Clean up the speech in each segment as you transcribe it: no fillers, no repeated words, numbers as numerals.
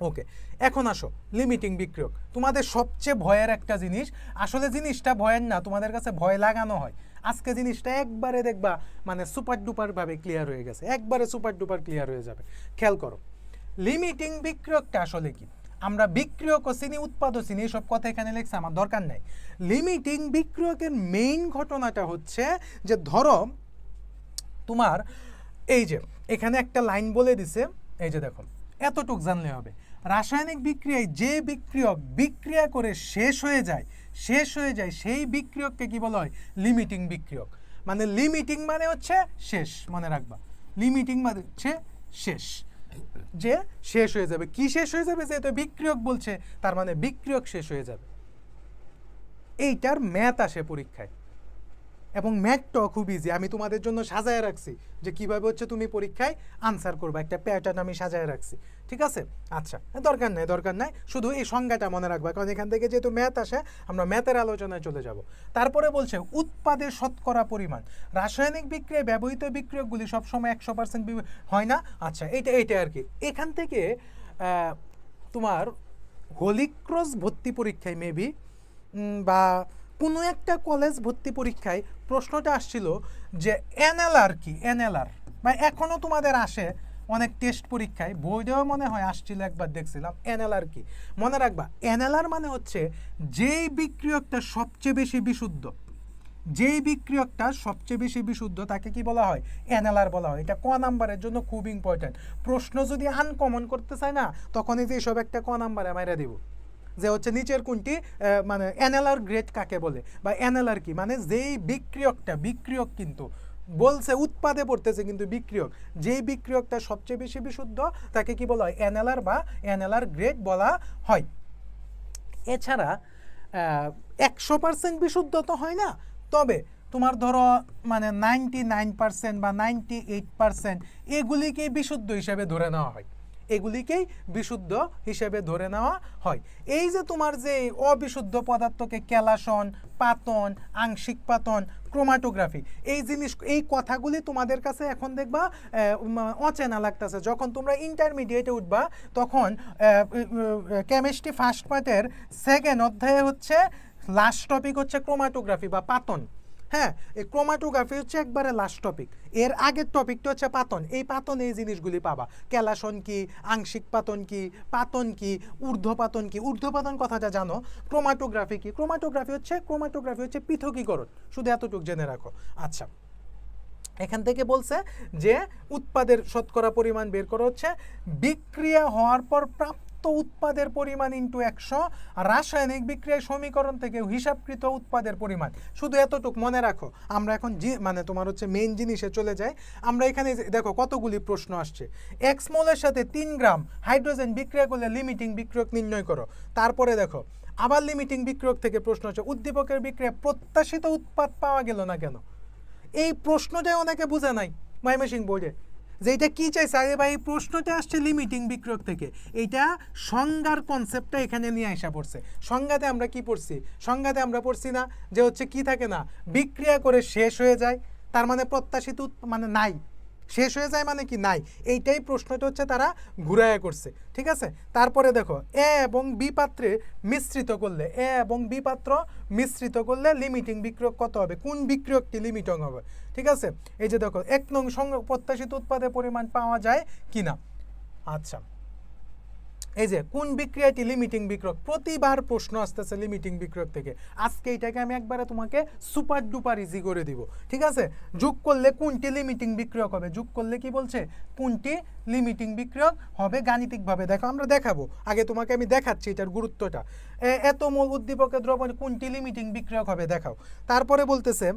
ওকে, এখন আসো লিমিটিং বিক্রিয়ক। তোমাদের সবচেয়ে ভয়ের একটা জিনিস, আসলে জিনিসটা ভয়ের না, তোমাদের কাছে ভয় লাগানো হয়। আজকে জিনিসটা একবারে দেখবা মানে সুপার ডুপার ভাবে ক্লিয়ার হয়ে গেছে, একবারে সুপার ডুপার ক্লিয়ার হয়ে যাবে। খেয়াল করো, লিমিটিং বিক্রিয়কটা আসলে কি। আমরা বিক্রিয়ক ও চিনি, উৎপাদক চিনি, এইসব কথা এখানে লেখছে, আমার দরকার নাই। লিমিটিং বিক্রিয়কের মেইন ঘটনাটা হচ্ছে যে ধরো তোমার এই যে এখানে একটা লাইন বলে দিছে, এই যে দেখো এতটুক জানলে হবে। রাসায়নিক বিক্রিয়ায় যে বিক্রিয়ক বিক্রিয়া করে শেষ হয়ে যায় সেই বিক্রিয়ককে কি বলা হয়? লিমিটিং বিক্রিয়ক। মানে লিমিটিং মানে হচ্ছে শেষ, মনে রাখবা। লিমিটিং মানে হচ্ছে শেষ, যে শেষ হয়ে যাবে। কি শেষ হয়ে যাবে? যেহেতু বিক্রিয়ক বলছে, তার মানে বিক্রিয়ক শেষ হয়ে যাবে। এইটার ম্যাথ আসে পরীক্ষায়, এবং ম্যাথটাও খুব ইজি। আমি তোমাদের জন্য সাজায় রাখছি যে কিভাবে হচ্ছে তুমি পরীক্ষায় আনসার করবে, একটা প্যাটার্ন আমি সাজায় রাখছি, ঠিক আছে? আচ্ছা, দরকার নাই, শুধু এই সংজ্ঞাটা মনে রাখবা, কারণ এখান থেকে যেহেতু ম্যাথ আসে আমরা ম্যাথের আলোচনায় চলে যাব। তারপরে বলছে উৎপাদের শতকরা পরিমাণ। রাসায়নিক বিক্রিয়ায় ব্যবহৃত বিক্রিয়কগুলি সবসময় 100% হয় না। আচ্ছা, এইটা আর কি। এখান থেকে তোমার হোলিক্রস ভর্তি পরীক্ষায় মেবি বা কোনো একটা কলেজ ভর্তি পরীক্ষায় প্রশ্নটা আসছিল যে এনএলআর কি, এনএলআর বা এখনও তোমাদের আসে অনেক টেস্ট পরীক্ষায়, বইটাও মনে হয় আসছিল, একবার দেখছিলাম। এনএলআর কি মনে রাখবা, এনএলআর মানে হচ্ছে যেই বিক্রিয়কটা সবচেয়ে বেশি বিশুদ্ধ, যেই বিক্রিয়কটা সবচেয়ে বেশি বিশুদ্ধ তাকে কি বলা হয়? এনএলআর বলা হয়। এটা ক নাম্বারের জন্য খুব ইম্পর্টেন্ট। প্রশ্ন যদি আনকমন করতে চায় না, তখন এই যে সব একটা ক নাম্বারে মাইরা দিব, যে হচ্ছে নিচের কোনটি মানে এনএলআর গ্রেড কাকে বলে, বা এনএলআর কি, মানে যেই বিক্রিয়কটা, বিক্রিয়ক কিন্তু বলছে উৎপাদে পড়তেছে কিন্তু বিক্রিয়ক, যেই বিক্রিয়কটা সবচেয়ে বেশি বিশুদ্ধ তাকে কি বলা হয়? এনএলআর বা এনএলআর গ্রেড বলা হয়। এছাড়া 100% বিশুদ্ধ তো হয় না, তবে তোমার ধরো মানে 99% বা 98% এগুলিকেই বিশুদ্ধ হিসেবে ধরে নেওয়া হয়, এগুলিকেই বিশুদ্ধ হিসেবে ধরে নেওয়া হয়। এই যে তোমার যে অবিশুদ্ধ পদার্থকে ক্যালাসন, পাতন, আংশিক পাতন, ক্রোমাটোগ্রাফি, এই জিনিস, এই কথাগুলি তোমাদের কাছে এখন দেখবা অচেনা লাগতেছে। যখন তোমরা ইন্টারমিডিয়েটে উঠবা তখন কেমিস্ট্রি ফার্স্ট পার্টের সেকেন্ড অধ্যায়ে হচ্ছে লাস্ট টপিক হচ্ছে ক্রোমাটোগ্রাফি বা পাতন। হ্যাঁ, এই ক্রোমাটোগ্রাফি হচ্ছে একবারে লাস্ট টপিক। এর আগের টপিকটা হচ্ছে পাতন। এই পাতন, এই জিনিসগুলি পাবা। ক্যালাসন কি, আংশিক পাতন কি, ঊর্ধ্বপাতন কি, ঊর্ধ্বপাতন কথাটা জানো। ক্রোমাটোগ্রাফি কি, ক্রোমাটোগ্রাফি হচ্ছে পৃথকীকরণ। শুধু এতটুকু জেনে রাখো। আচ্ছা, এখান থেকে বলছে যে উৎপাদের শতকরা পরিমাণ বের করা হচ্ছে বিক্রিয়া হওয়ার পর প্রাপ্ত উৎপাদের পরিমাণ ইন্টু 100, রাসায়নিক বিক্রিয়ার সমীকরণ থেকে হিসাবকৃত উৎপাদের পরিমাণ। শুধু এতটুকু মনে রাখো। আমরা এখন মানে তোমার হচ্ছে মেইন জিনিসে চলে যাই। আমরা এখানে দেখো কতগুলি প্রশ্ন আসছে। 1 মোলের সাথে 3 গ্রাম হাইড্রোজেন বিক্রিয়া করলে লিমিটিং বিক্রিয়ক নির্ণয় করো। তারপরে দেখো আবার লিমিটিং বিক্রিয়ক থেকে প্রশ্ন হচ্ছে উদ্দীপকের বিক্রিয়া প্রত্যাশিত উৎপাদ পাওয়া গেল না কেন? এই প্রশ্নটাই অনেকে বোঝে নাই ময়মনসিংহ বোর্ডে, যে এটা কী চাইছে। আরে ভাই, এই প্রশ্নটা আসছে লিমিটিং বিক্রিয়ক থেকে। এইটা সংজ্ঞার কনসেপ্টটা এখানে নিয়ে আসা পড়ছে। সংজ্ঞাতে আমরা কি পড়ছি? সংজ্ঞাতে আমরা পড়ছি না যে হচ্ছে কি থাকে না, বিক্রিয়া করে শেষ হয়ে যায়, তার মানে প্রত্যাশিত মানে নাই, শেষ হয়ে যায় মানে কি নাই। এইটাই প্রশ্নটা হচ্ছে তারা ঘুরাইয়া করছে, ঠিক আছে? তারপরে দেখো এ এবং বি পাত্রে মিশ্রিত করলে, এ এবং বি পাত্র মিশ্রিত করলে লিমিটিং বিক্রিয়ক কত হবে? কোন বিক্রিয়কটি লিমিটিং হবে? ঠিক আছে, এই যে দেখো 1 নং প্রত্যাশিত উৎপাদের পরিমাণ পাওয়া যায় কিনা। আচ্ছা, এই যে কোন বিক্রিয়াটি লিমিটিং বিক্রিয়ক, প্রতিবার প্রশ্ন আসতেছে লিমিটিং বিক্রিয়ক থেকে। আজকে এটাকে আমি একবারে তোমাকে সুপার ডুপার ইজি করে দিব, ঠিক আছে? যোগ করলে কোনটি লিমিটিং বিক্রিয়ক হবে, যোগ করলে কি বলছে কোনটি লিমিটিং বিক্রিয়ক হবে গাণিতিকভাবে। দেখো আমরা দেখাবো, আগে তোমাকে আমি দেখাচ্ছি এটার গুরুত্বটা। এত মোল উদ্দীপকের দ্রবণ কোনটি লিমিটিং বিক্রিয়ক হবে দেখাও। তারপরে বলতেছে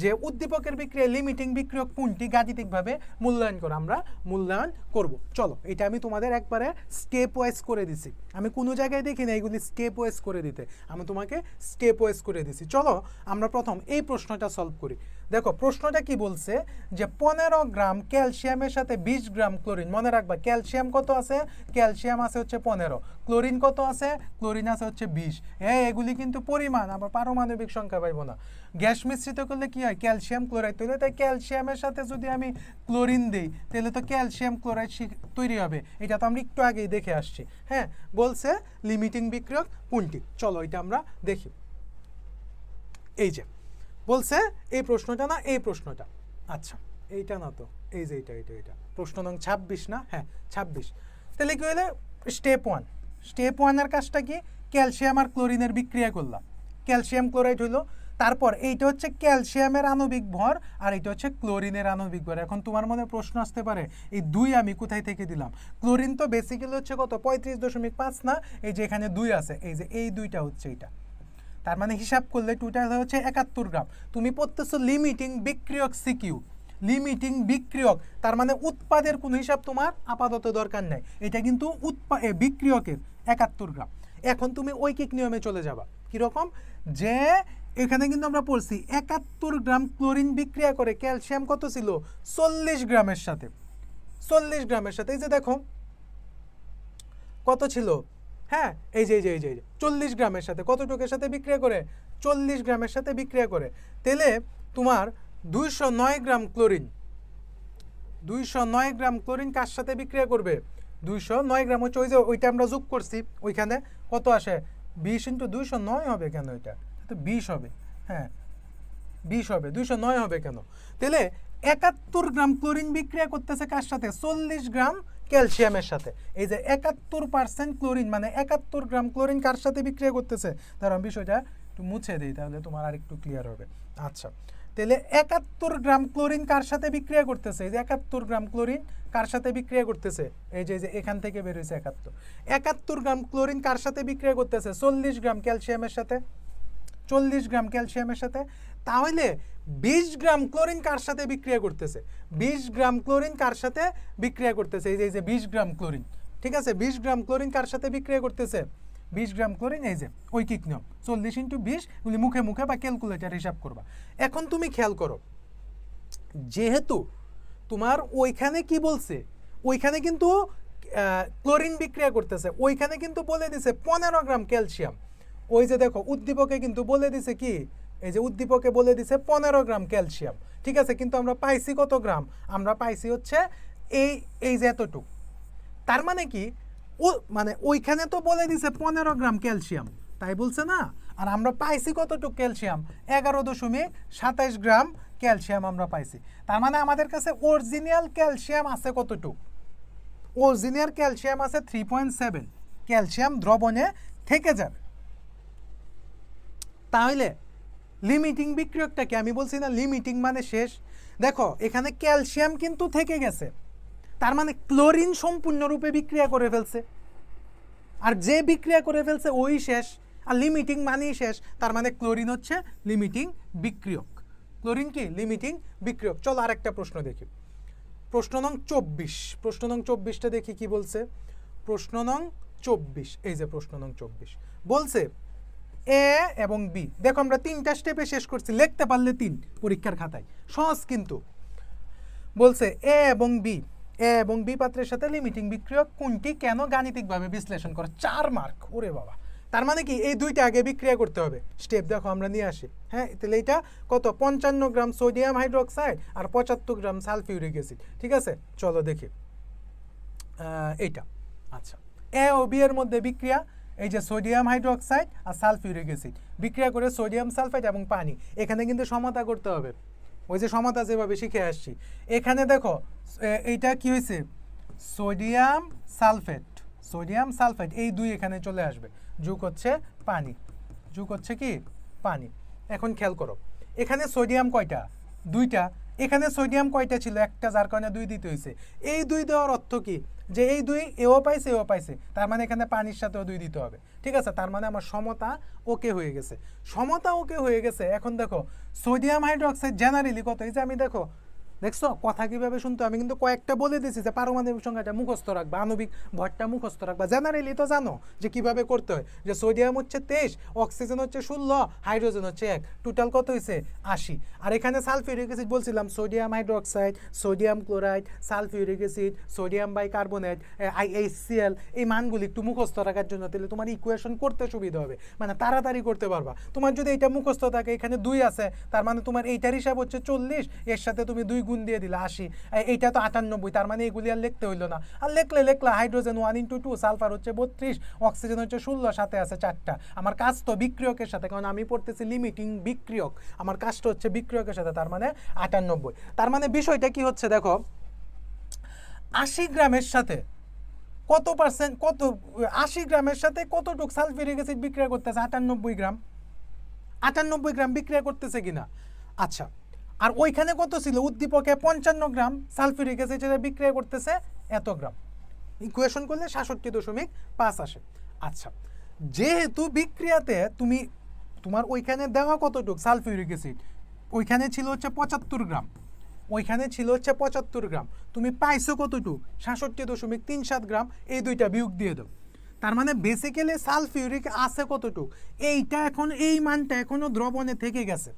যে উদ্দীপকের বিক্রিয়া লিমিটিং বিক্রিয়ক কোনটি গাণিতিকভাবে মূল্যায়ন করো। আমরা মূল্যায়ন করব। চলো, এটা আমি তোমাদের একবারে স্টেপ ওয়াইজ করে দিছি। আমি কোনো জায়গায় দেখি না এইগুলি স্টেপ ওয়াইজ করে দিতে, আমি তোমাকে স্টেপ ওয়াইজ করে দিছি। চলো আমরা প্রথম এই প্রশ্নটা সলভ করি দেখো প্রশ্নটা কি বলছে যে 15 গ্রাম ক্যালসিয়ামের সাথে 20 গ্রাম ক্লোরিন, মনে রাখবা ক্যালসিয়াম কত আছে, ক্যালসিয়াম আছে হচ্ছে 15, ক্লোরিন কত আছে, ক্লোরিন আছে হচ্ছে 20। হ্যাঁ এগুলি কিন্তু পরিমাণ, আবার পারমাণবিক সংখ্যা পাইবো না। গ্যাস মিশ্রিত করলে কি হয়, ক্যালসিয়াম ক্লোরাইড তৈরি হয়, তাই ক্যালসিয়ামের সাথে যদি আমি ক্লোরিন দিই তাহলে তো ক্যালসিয়াম ক্লোরাইড তৈরি হবে, এটা তো আমরা একটু আগেই দেখে আসছি। হ্যাঁ বলছে লিমিটিং বিক্রিয়ক কোনটি, চলো এটা আমরা দেখি। এই যে বলছে এই প্রশ্নটা না, এই প্রশ্নটা, আচ্ছা এইটা না তো, এই যে এটা প্রশ্ন নং 26 না, হ্যাঁ 26। তাহলে কি হলো স্টেপ 1, স্টেপ 1 এর কাজটা কি, ক্যালসিয়াম আর ক্লোরিনের বিক্রিয়া করলাম, ক্যালসিয়াম ক্লোরাইড হইলো। তারপর এইটা হচ্ছে ক্যালসিয়ামের আণবিক ভর আর এটা হচ্ছে ক্লোরিনের আণবিক ভর। এখন তোমার মনে প্রশ্ন আসতে পারে এই 2 আমি কোথায় থেকে দিলাম, ক্লোরিন তো বেসিক্যালি হচ্ছে কত 35.5 না, এই যে এখানে 2 আছে, এই যে এই 2টা হচ্ছে এটা, তার মানে হিসাব করলে টোটাল হচ্ছে 71 গ্রাম। তুমি পড়তেছো লিমিটিং বিক্রিয়ক সিকিউ, লিমিটিং বিক্রিয়ক, তার মানে উৎপাদের কোনো হিসাব তোমার আপাতত দরকার নাই, এটা কিন্তু বিক্রিয়কের 71 গ্রাম। এখন তুমি ঐকিক নিয়মে চলে যাবা, কীরকম, যে এখানে কিন্তু আমরা পড়ছি 71 গ্রাম ক্লোরিন বিক্রিয়া করে ক্যালসিয়াম কত ছিল 40 গ্রামের সাথে, 40 গ্রামের সাথে, এই যে দেখো কত ছিল, হ্যাঁ এই যে 40 গ্রামের সাথে, কতটুকের সাথে বিক্রিয়া করে, 40 গ্রামের সাথে বিক্রিয়া করে, তাহলে তোমার 209 গ্রাম ক্লোরিন, 209 গ্রাম ক্লোরিন কার সাথে বিক্রিয়া করবে, 209 গ্রাম হচ্ছে ওই যে ওইটা আমরা যোগ করছি, ওইখানে কত আসে 20 × 209 হবে কেন, এটা তো 20 হবে, হ্যাঁ 20 হবে, 209 হবে কেন, তাহলে 71 গ্রাম ক্লোরিন বিক্রিয়া করতেছে কার সাথে, 40 গ্রাম ক্যালসিয়ামের সাথে। এই যে 71% ক্লোরিন মানে 71 গ্রাম ক্লোরিন কার সাথে বিক্রিয়া করতেছে, তার আমি বিষয়টা একটু মুছে দিই তাহলে তোমার আর একটু ক্লিয়ার হবে। আচ্ছা তাহলে 71 গ্রাম ক্লোরিন কার সাথে বিক্রিয়া করতেছে, এই যে 71 গ্রাম ক্লোরিন কার সাথে বিক্রিয়া করতেছে, এই যে এখান থেকে বের হয়েছে 71 গ্রাম ক্লোরিন কার সাথে বিক্রিয়া করতেছে, 40 গ্রাম ক্যালসিয়ামের সাথে, 40 গ্রাম ক্যালসিয়ামের সাথে। তাহলে 20 গ্রাম ক্লোরিন কার সাথে বিক্রিয়া করতেছে, 20 গ্রাম ক্লোরিন কার সাথে বিক্রিয়া করতেছে, এই যে 20 গ্রাম ক্লোরিন, ঠিক আছে 20 গ্রাম ক্লোরিন কার সাথে বিক্রিয়া করতেছে, 20 গ্রাম ক্লোরিন, এই যে ঐকিক নিয়ম 40 × 20 গুলি মুখে মুখে বা ক্যালকুলেটর হিসাব করবা। এখন তুমি খেয়াল করো, যেহেতু তোমার ওইখানে কি বলছে, ওইখানে কিন্তু ক্লোরিন বিক্রিয়া করতেছে, ওইখানে কিন্তু বলে দিছে 15 গ্রাম ক্যালসিয়াম, ওই যে দেখো উদ্দীপকে কিন্তু বলে দিছে কি, এই যে উদ্দীপকে বলে দিছে 15 গ্রাম ক্যালসিয়াম, ঠিক আছে, কিন্তু আমরা পাইছি কত গ্রাম, আমরা পাইছি হচ্ছে এই যে এতটুক, তার মানে কি ও মানে ওইখানে তো বলে দিছে 15 গ্রাম ক্যালসিয়াম, তাই বলছে না, আর আমরা পাইছি কতটুক ক্যালসিয়াম 11.27 গ্রাম ক্যালসিয়াম আমরা পাইছি, তার মানে আমাদের কাছে অরিজিনাল ক্যালসিয়াম আছে কতটুক, অরিজিনাল ক্যালসিয়াম আছে 3.7, ক্যালসিয়াম দ্রবণে থেকে যাবে। তাহলে লিমিটিং বিক্রিয়কটাকে আমি বলছি না, লিমিটিং মানে শেষ, দেখো এখানে ক্যালসিয়াম কিন্তু থেকে গেছে, তার মানে ক্লোরিন সম্পূর্ণরূপে বিক্রিয়া করে ফেলছে, আর যে বিক্রিয়া করে ফেলছে ওই শেষ, আর লিমিটিং মানেই শেষ, তার মানে ক্লোরিন হচ্ছে লিমিটিং বিক্রিয়ক, ক্লোরিন কি লিমিটিং বিক্রিয়ক। চলো আরেকটা প্রশ্ন দেখি, প্রশ্ন নং 24, প্রশ্ন নং 24টা দেখি কি বলছে, প্রশ্ন নং 24, এই যে প্রশ্ন নং 24 বলছে এ এবং বি, দেখো আমরা 3টা স্টেপে শেষ করছি, লিখতে পারলে 3 পরীক্ষার খাতায়, সহজ কিন্তু। বলছে এ এবং বি পাত্রের সাথে লিমিটিং বিক্রিয়ক কোনটি, কেন, গাণিতিকভাবে বিশ্লেষণ করো, 4 মার্ক, ওরে বাবা। তার মানে কি এই দুইটা আগে বিক্রিয়া করতে হবে, স্টেপ দেখো আমরা নিয়ে আসি, হ্যাঁ তাহলে এটা কত 55 গ্রাম সোডিয়াম হাইড্রোক্সাইড আর 75 গ্রাম সালফিউরিক অ্যাসিড, ঠিক আছে, চলো দেখি এইটা। আচ্ছা এ ও বি এর মধ্যে বিক্রিয়া, এই যে সোডিয়াম হাইড্রোক্সাইড আর সালফিউরিক অ্যাসিড বিক্রিয়া করে সোডিয়াম সালফাইড এবং পানি, এখানে কিন্তু সমতা করতে হবে, ওই যে সমতা যেভাবে শিখে আসছি। এখানে দেখো এইটা কি হয়েছে সোডিয়াম সালফেট, এই দুই এখানে চলে আসবে, যোগ হচ্ছে পানি, যোগ হচ্ছে কি পানি। এখন খেয়াল করো এখানে সোডিয়াম কয়টা, 2টা, এখানে সোডিয়াম কয়টা ছিল, একটা, যার কারণে 2 দিতে হয়েছে। এই 2 দেওয়ার অর্থ কি, যে এই 2 এও পাইছে, তার মানে এখানে পানির সাথেও 2 দিতে হবে, ঠিক আছে, তার মানে আমার সমতা ওকে হয়ে গেছে, সমতা ওকে হয়ে গেছে। এখন দেখো সোডিয়াম হাইড্রোক্সাইড জেনারেলি কত, এই যে আমি দেখো দেখছো কথা কিভাবে শুনতে, আমি কিন্তু কয়েকটা বলে দিয়েছি যে পারমাণবিক সংখ্যাটা মুখস্থ রাখবা, আণবিক ভরটা মুখস্থ রাখবা, জেনারেলি তো জানো যে কিভাবে করতে হয়, যে সোডিয়াম হচ্ছে 23, অক্সিজেন হচ্ছে 16, হাইড্রোজেন হচ্ছে 1, টোটাল কত হয়েছে 80। আর এখানে সালফিউরিক অ্যাসিড বলছিলাম sodium hydroxide, sodium chloride, sulphuric acid, sodium bicarbonate, HCl, এই মানগুলি একটু মুখস্থ রাখার জন্য, তাহলে তোমার ইকুয়েশন করতে সুবিধা হবে, মানে তাড়াতাড়ি করতে পারবা। তোমার যদি এটা মুখস্থ থাকে, এখানে 2 আছে, তার মানে তোমার এইটার হিসাব হচ্ছে 40, এর সাথে তুমি 2 গুণ দিয়ে দিলে 80, এইটা তো 98, তার মানে এগুলি আর লিখতে হইলো না। আর লিখলা হাইড্রোজেন 1 × 2, সালফার হচ্ছে 32, অক্সিজেন হচ্ছে 16, সাথে আছে 4টা। আমার কাজ তো বিক্রিয়কের সাথে, কারণ আমি পড়তেছি লিমিটিং বিক্রিয়ক, আমার কাজটা হচ্ছে বিক্রিয়কের সাথে, তার মানে 98। তার মানে বিষয়টা কি হচ্ছে দেখো, 80 গ্রামের সাথে কত পার্সেন্ট, 80 গ্রামের সাথে কতটুক সালফিউরিক অ্যাসিড বিক্রিয়া করতেছে, 98 গ্রাম, 98 গ্রাম বিক্রিয়া করতেছে কিনা। আচ্ছা, আর ওইখানে কত ছিল, উদ্দীপকে 55 গ্রাম সালফিউরিক অ্যাসিড বিক্রিয়া করতেছে এত গ্রাম, ইকুয়েশন করলে 67.5 আসে। আচ্ছা, যেহেতু বিক্রিয়াতে তোমার ওইখানে দেওয়া কতটুক সালফিউরিক অ্যাসিড, ওইখানে ছিল হচ্ছে 75 গ্রাম, ওইখানে ছিল হচ্ছে 75 গ্রাম, তুমি পাইছো কতটুক 67.37 গ্রাম, এই দুইটা বিয়োগ দিয়ে দাও। তার মানে বেসিক্যালি সালফিউরিক আছে কতটুক, এইটা এখন এই মানটা এখনো দ্রবণে থেকে গেছে,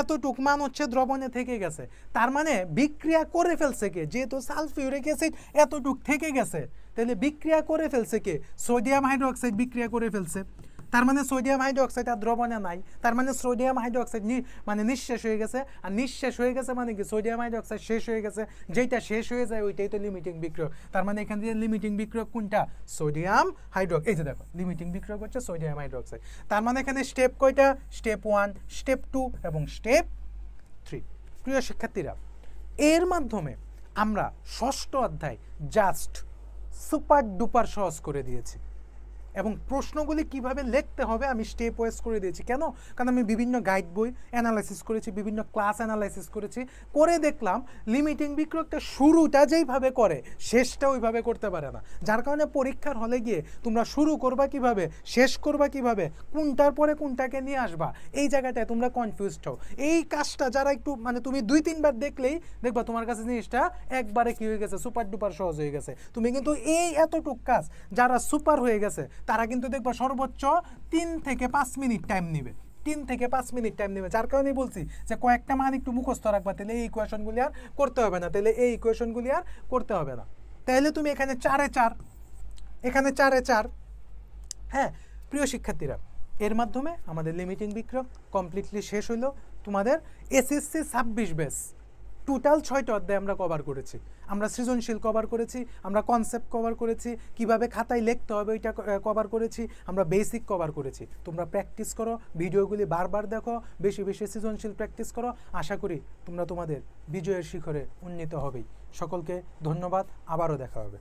এতটুক মান হচ্ছে দ্রবণে থেকে গেছে। তার মানে বিক্রিয়া করে ফেলছে কে, যেহেতু সালফিউরিক অ্যাসিড এতটুক থেকে গেছে, তাহলে বিক্রিয়া করে ফেলছে কে, সোডিয়াম হাইড্রোক্সাইড বিক্রিয়া করে ফেলছে। তার মানে সোডিয়াম হাইড্রোক্সাইড আর দ্রবণে নাই, তার মানে সোডিয়াম হাইড্রোক্সাইড মানে নিঃশেষ হয়ে গেছে, আর নিঃশেষ হয়ে গেছে মানে কি সোডিয়াম হাইড্রোক্সাইড শেষ হয়ে গেছে, যেটা শেষ হয়ে যায় ওইটাই তো লিমিটিং বিক্রিয়ক। তার মানে এখান থেকে লিমিটিং বিক্রিয়ক কোনটা, সোডিয়াম হাইড্রোক্সাইড, এই যে দেখো লিমিটিং বিক্রিয়ক হচ্ছে সোডিয়াম হাইড্রোক্সাইড। তার মানে এখানে স্টেপ কয়টা, স্টেপ 1, স্টেপ 2 এবং স্টেপ 3। প্রিয় শিক্ষার্থীরা, এর মাধ্যমে আমরা ষষ্ঠ অধ্যায় জাস্ট সুপার ডুপার সহজ করে দিয়েছি, এবং প্রশ্নগুলি কিভাবে লিখতে হবে আমি স্টেপ ওয়াইজ করে দিয়েছি। কেন, কারণ আমি বিভিন্ন গাইড বই অ্যানালাইসিস করেছি, বিভিন্ন ক্লাস অ্যানালাইসিস করেছি, করে দেখলাম লিমিটিং বিক্রিয়কটা শুরুটা যেইভাবে করে শেষটা ওইভাবে করতে পারে না, যার কারণে পরীক্ষার হলে গিয়ে তোমরা শুরু করবা কিভাবে, শেষ করবা কিভাবে, কোনটার পরে কোনটাকে নিয়ে আসবা, এই জায়গাটায় তোমরা কনফিউজড হও। এই কাজটা যারা একটু মানে তুমি 2-3 বার দেখলেই দেখবা তোমার কাছে জিনিসটা একবারে কি হয়ে গেছে, সুপার ডুপার সহজ হয়ে গেছে। তুমি কিন্তু এই এতটুক কাজ যারা সুপার হয়ে গেছে তারা কিন্তু দেখবা সর্বোচ্চ 3 থেকে 5 মিনিট টাইম নেবে, 3 থেকে 5 মিনিট টাইম নেবে। যার কারণে বলছি যে কয়েকটা মান একটু মুখস্থ রাখবা, তাহলে এই ইকুয়েশনগুলি আর করতে হবে না, করতে হবে না। তাহলে তুমি এখানে 4-এ 4, এখানে 4-এ 4। হ্যাঁ প্রিয় শিক্ষার্থীরা, এর মাধ্যমে আমাদের লিমিটিং বিক্রিয়ক কমপ্লিটলি শেষ হইলো। তোমাদের SSC 26 ব্যাচ টোটাল 6টা অধ্যায় আমরা কভার করেছি। আমরা সৃজনশীল কভার করেছি, আমরা কনসেপ্ট কভার করেছি, কিভাবে খাতায় লিখতে হবে ওইটা কভার করেছি, আমরা বেসিক কভার করেছি। তোমরা প্র্যাকটিস করো, ভিডিওগুলি বারবার দেখো, বেশি বেশি সৃজনশীল প্র্যাকটিস করো। আশা করি তোমরা তোমাদের বিজয়ের শিখরে উন্নীত হবেই। সকলকে ধন্যবাদ, আবারও দেখা হবে।